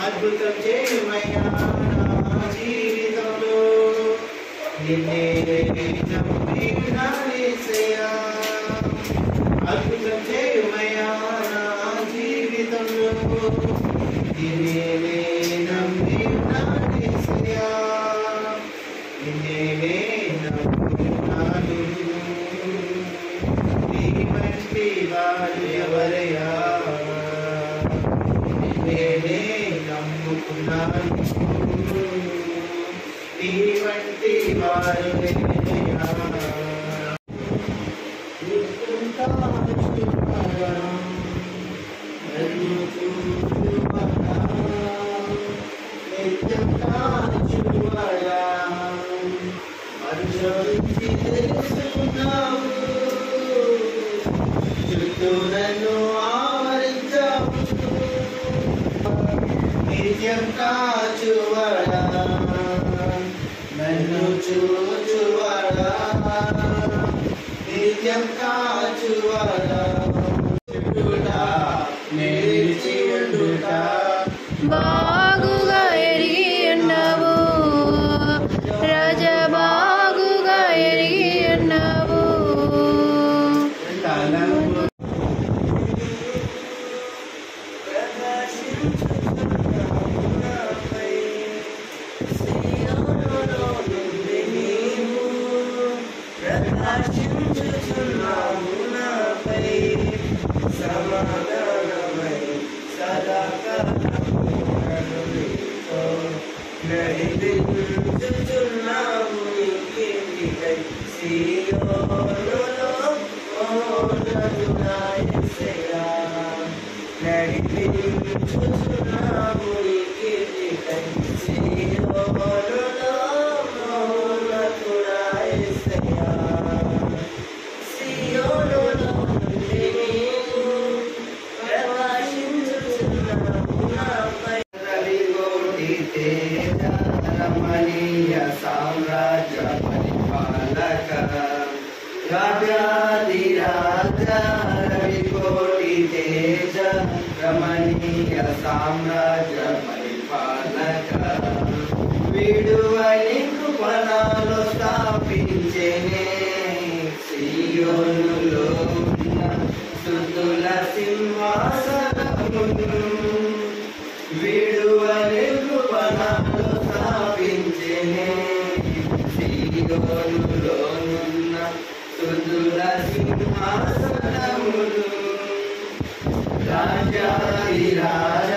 అద్భుతం చేయమయ్యా నా జీవితంలో నిన్నే నమ్మిన యేసయ్యా అద్భుతం చేయమయ్యా నా జీవితంలో నిన్నే నమ్మిన యేసయ్యా నిన్నే నమ్ముకున్నాను నీ వంటి వారు ఎవరయ్యా నిన్నే నమ్ముకున్నాను నీ వంటి వారు చుట్టూనను ఆవరించావు నిత్యం కాచువడా నన్ను చూచువడా నిత్యం కాచువడా చుట్టూటా నిలిచి ఉండుటా బాగుగా ఎరిగి ఉన్నావు రాజా బాగుగా ఎరిగి ఉన్నావు రమణీయ సామ్రాజ్య పరిపాలక రాజాధిరాజ రవికోటి తేజ రమణీయ సామ్రాజ్య పరిపాలక విడువని కృపణాలు స్థాపించేనే సియోనులో ఉన్న స్తుతుల సింహాసనమును విడువని కృపణాలు స్థాపించేనే సియోనులోనున్న స్తుతుల సింహాసనమును రాజాధిరాజ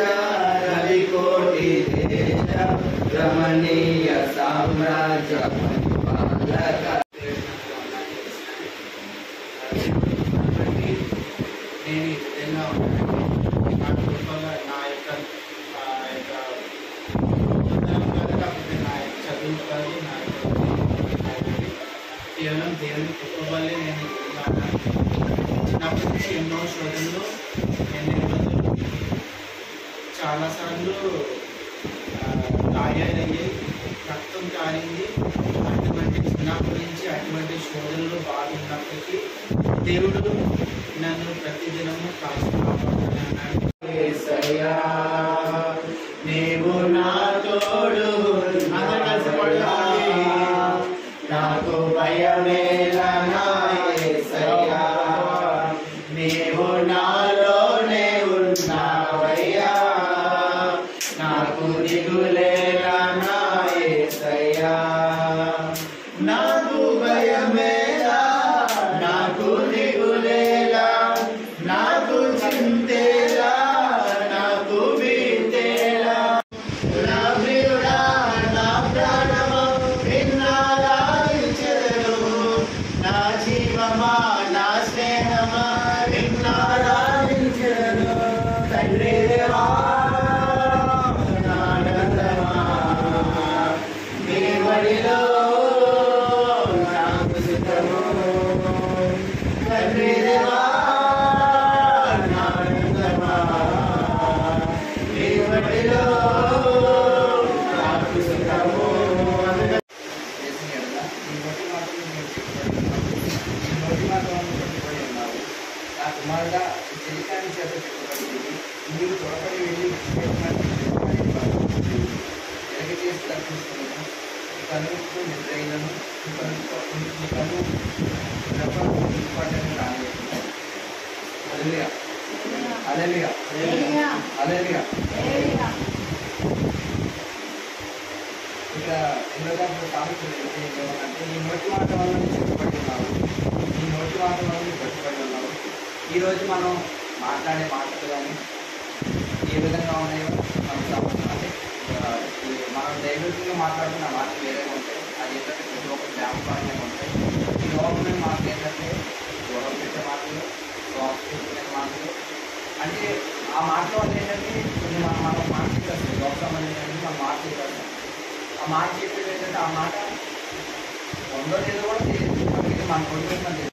రవికోటి తేజ రమణీయ సామ్రాజ్య పరిపాలక నేను ఏదైనా నా కుటుంబంలో నా యొక్క కాకపోతే నా యొక్క చదువు కాదు నా యొక్క కేవలం దేవుని కృప వల్లే నేను ఉన్నాను. చిన్నప్పటి నుంచి ఎన్నో శోధనలు ఎన్నో ఇబ్బందులు చాలాసార్లు గాయాలయ్యాయి, రక్తం కారింది. అటువంటి చిన్నప్పటి నుంచి అటువంటి శోధనలు బాగున్నప్పటికీ దేవుడు నన్ను ప్రతిదినము కాపాడుతున్నాడు. నీవు నా తోడు నాకు భయమేలా నా యేసయ్యా, నీవు నాలోనే ఉన్నావయ్యా, నాకు దిగులేలా నా యేసయ్యా, నాకు భయమేలా నాకు దిగులేలా నాకు చింతేలా నాకు భీతేలా నా ప్రియుడా నా ప్రాణమా నిన్నారాధించెదను కనుకు నిద్రైలను ఇంపార్టెంట్ రాని అలెలుయా అలెలుయా అలెలుయా. ఇక ఇందులో సామెతలు ఏమంటే నీ నోటి మాట వల్ల చెప్పుబడి ఉన్నావు, నీ నోటి మాట వల్ల చెప్పుబడి ఉన్నావు. ఈరోజు మనం మాట్లాడే మాటలు కానీ ఏ విధంగా ఉన్నాయో మనకు సంబంధం అంటే మనం దైవికంగా మాట్లాడుతున్న మాటలు వేరేగా ఉంటాయి. అది ఏంటంటే ప్రతి ఒక్కరు జ్ఞాపకాలుగా ఉంటాయి. ఈ లోపల మాటలు ఏంటంటే గొడవ పెట్టే మాటలు, లోపల మాటలు. అంటే ఆ మాటల వల్ల ఏంటంటే కొన్ని మనం మార్చేస్తాం. లోక సంబంధించి మనం మార్చేస్తాం. ఆ మాట చెప్పేది ఏంటంటే ఆ మాట ఉందో లేదో కూడా తెలియదు. మన కొడుకు